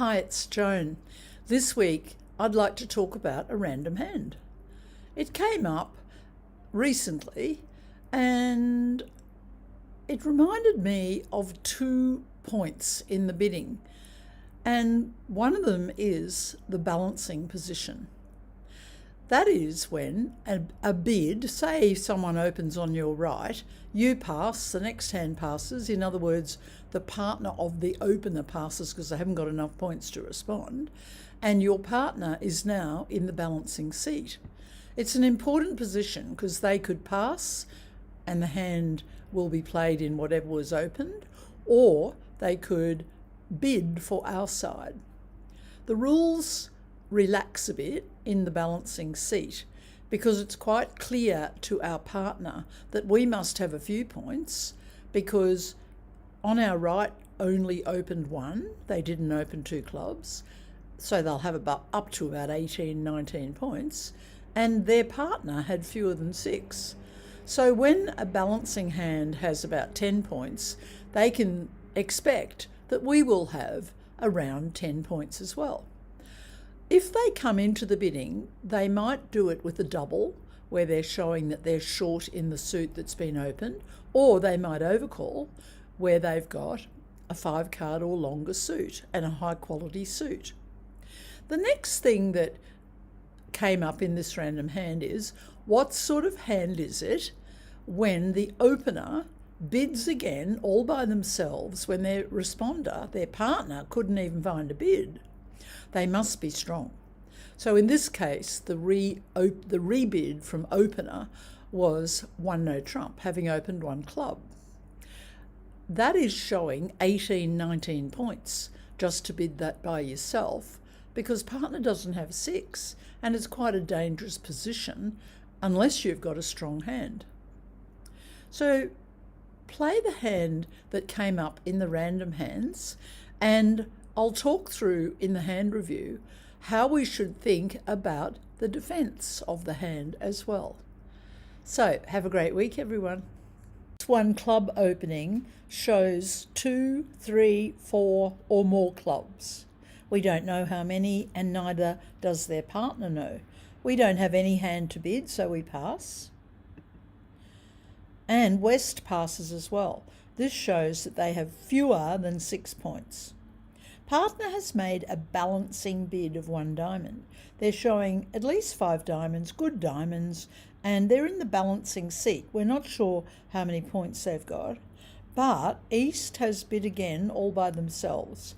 Hi, it's Joan. This week I'd like to talk about a random hand. It came up recently and it reminded me of 2 points in the bidding, and one of them is the balancing position. That is when a bid, say someone opens on your right, you pass, the next hand passes. In other words, the partner of the opener passes because they haven't got enough points to respond, and your partner is now in the balancing seat. It's an important position because they could pass and the hand will be played in whatever was opened, or they could bid for our side. The rules relax a bit in the balancing seat because it's quite clear to our partner that we must have a few points, because on our right only opened one, they didn't open 2 clubs, so they'll have up to about 18, 19 points, and their partner had fewer than 6. So when a balancing hand has about 10 points, they can expect that we will have around 10 points as well. If they come into the bidding, they might do it with a double, where they're showing that they're short in the suit that's been opened, or they might overcall, where they've got a 5-card or longer suit and a high-quality suit. The next thing that came up in this random hand is, what sort of hand is it when the opener bids again all by themselves when their responder, their partner, couldn't even find a bid? They must be strong. So in this case, the rebid from opener was 1 no trump, having opened 1 club. That is showing 18, 19 points just to bid that by yourself, because partner doesn't have 6, and it's quite a dangerous position unless you've got a strong hand. So play the hand that came up in the random hands, and I'll talk through in the hand review how we should think about the defence of the hand as well. So have a great week, everyone. 1 club opening shows 2, 3, 4 or more clubs. We don't know how many, and neither does their partner know. We don't have any hand to bid, so we pass. And West passes as well. This shows that they have fewer than 6 points. Partner has made a balancing bid of 1 diamond. They're showing at least 5 diamonds, good diamonds, and they're in the balancing seat. We're not sure how many points they've got, but East has bid again all by themselves.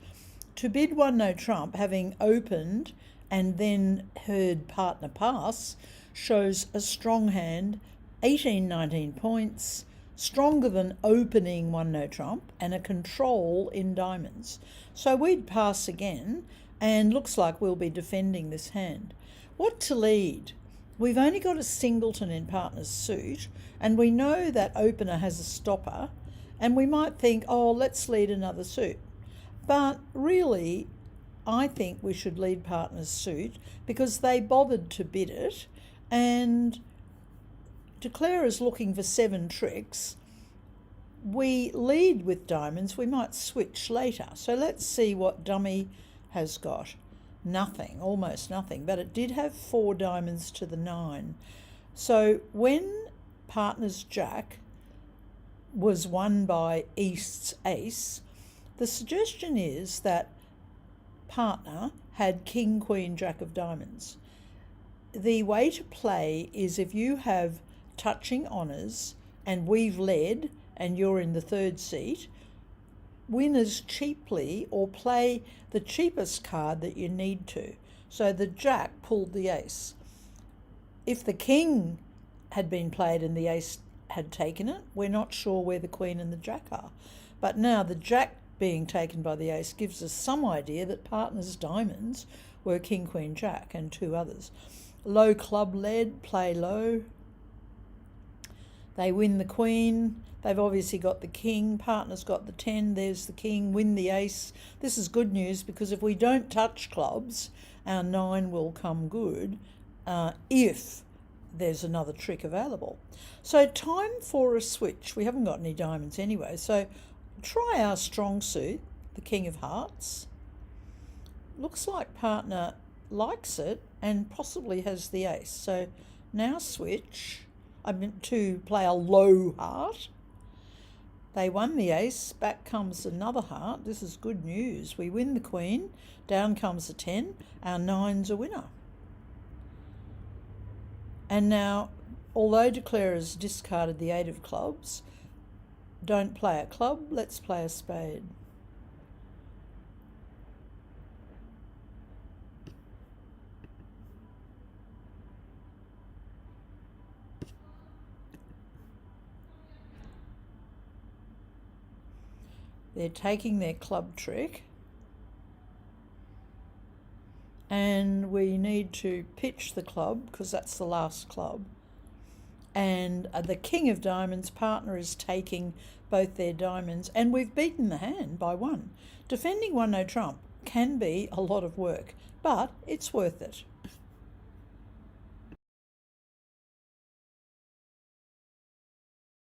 To bid 1 no trump, having opened and then heard partner pass, shows a strong hand, 18, 19 points, stronger than opening 1 no trump, and a control in diamonds. So we'd pass again, and looks like we'll be defending this hand. What to lead? We've only got a singleton in partner's suit, and we know that opener has a stopper, and we might think, oh, let's lead another suit. But really, I think we should lead partner's suit because they bothered to bid it, and Declare is looking for 7 tricks. We lead with diamonds. We might switch later. So let's see what dummy has got. Nothing, almost nothing, but it did have 4 diamonds to the 9. So when partner's jack was won by East's ace, the suggestion is that partner had king, queen, jack of diamonds. The way to play is if you have touching honours and we've led and you're in the 3rd seat, win as cheaply or play the cheapest card that you need to. So the jack pulled the ace. If the king had been played and the ace had taken it, we're not sure where the queen and the jack are. But now the jack being taken by the ace gives us some idea that partner's diamonds were king, queen, jack and 2 others. Low club led, play low. They win the queen. They've obviously got the king. Partner's got the 10. There's the king. Win the ace. This is good news because if we don't touch clubs, our 9 will come good if there's another trick available. So time for a switch. We haven't got any diamonds anyway. So try our strong suit, the king of hearts. looks like partner likes it and possibly has the ace. So now switch. I'm going to play a low heart. They won the ace, back comes another heart. This is good news. We win the queen, down comes a 10, our 9's a winner. And now, although declarers discarded the 8 of clubs, don't play a club, let's play a spade. They're taking their club trick, and we need to pitch the club because that's the last club. And the king of diamonds partner is taking both their diamonds, and we've beaten the hand by 1. Defending 1 no trump can be a lot of work, but it's worth it.